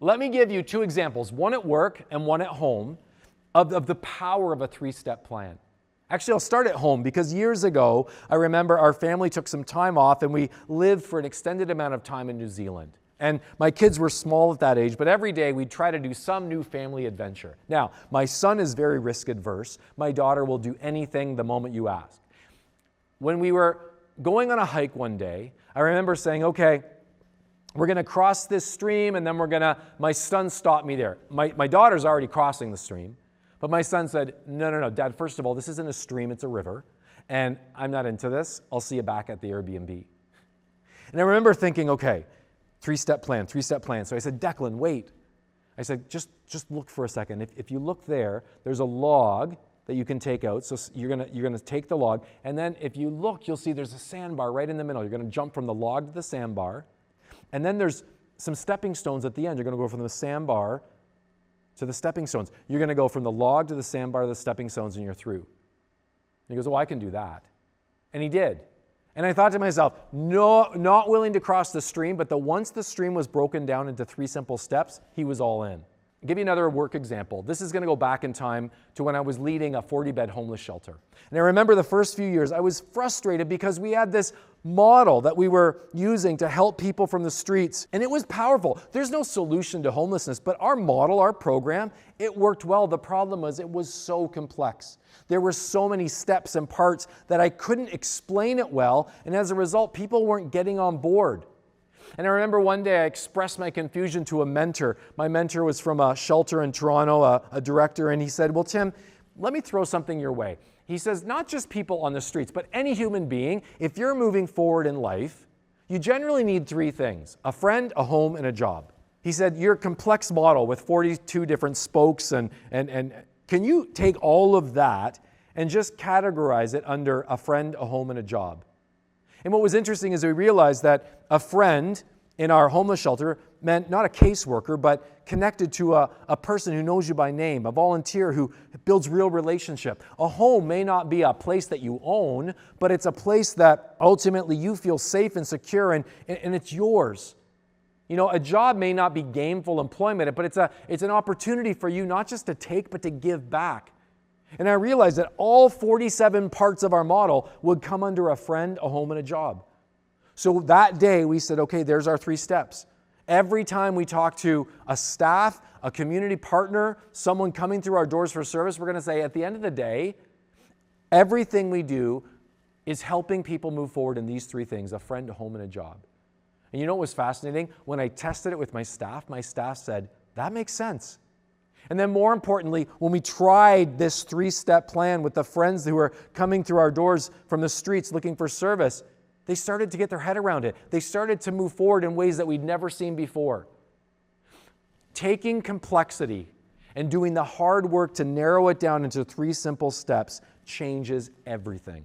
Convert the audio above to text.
Let me give you two examples, one at work and one at home, of the power of a three-step plan. Actually, I'll start at home because years ago, I remember our family took some time off and we lived for an extended amount of time in New Zealand. And my kids were small at that age, but every day we'd try to do some new family adventure. Now, my son is very risk adverse. My daughter will do anything the moment you ask. When we were going on a hike one day, I remember saying, okay, we're going to cross this stream and then my son stopped me there. My daughter's already crossing the stream. But my son said, no, Dad, first of all, this isn't a stream, it's a river. And I'm not into this. I'll see you back at the Airbnb. And I remember thinking, okay, three-step plan. So I said, Declan, wait. I said, just look for a second. If you look there, there's a log that you can take out. So you're gonna take the log. And then if you look, you'll see there's a sandbar right in the middle. You're going to jump from the log to the sandbar. And then there's some stepping stones at the end. You're going to go from the sandbar to the stepping stones. You're going to go from the log to the sandbar to the stepping stones and you're through. And he goes, oh, I can do that. And he did. And I thought to myself, no, not willing to cross the stream, but once the stream was broken down into 3 simple steps, he was all in. I'll give you another work example. This is going to go back in time to when I was leading a 40-bed homeless shelter. And I remember the first few years, I was frustrated because we had this model that we were using to help people from the streets, and it was powerful. There's no solution to homelessness, but our model, our program, it worked well. The problem was it was so complex. There were so many steps and parts that I couldn't explain it well, and as a result, people weren't getting on board. And I remember one day I expressed my confusion to a mentor. My mentor was from a shelter in Toronto, a director, and he said, well, Tim, let me throw something your way. He says, not just people on the streets, but any human being, if you're moving forward in life, you generally need 3 things: a friend, a home, and a job. He said, your complex model with 42 different spokes, and can you take all of that and just categorize it under a friend, a home, and a job? And what was interesting is we realized that a friend in our homeless shelter meant not a caseworker, but connected to a person who knows you by name, a volunteer who builds real relationship. A home may not be a place that you own, but it's a place that ultimately you feel safe and secure, and it's yours. You know, a job may not be gainful employment, but it's an opportunity for you not just to take, but to give back. And I realized that all 47 parts of our model would come under a friend, a home, and a job. So that day we said, okay, there's our 3 steps. Every time we talk to a staff, a community partner, someone coming through our doors for service, we're going to say at the end of the day, everything we do is helping people move forward in these 3 things: a friend, a home, and a job. And you know what was fascinating? When I tested it with my staff said, that makes sense. And then more importantly, when we tried this 3-step plan with the friends who were coming through our doors from the streets looking for service, they started to get their head around it. They started to move forward in ways that we'd never seen before. Taking complexity and doing the hard work to narrow it down into 3 simple steps changes everything.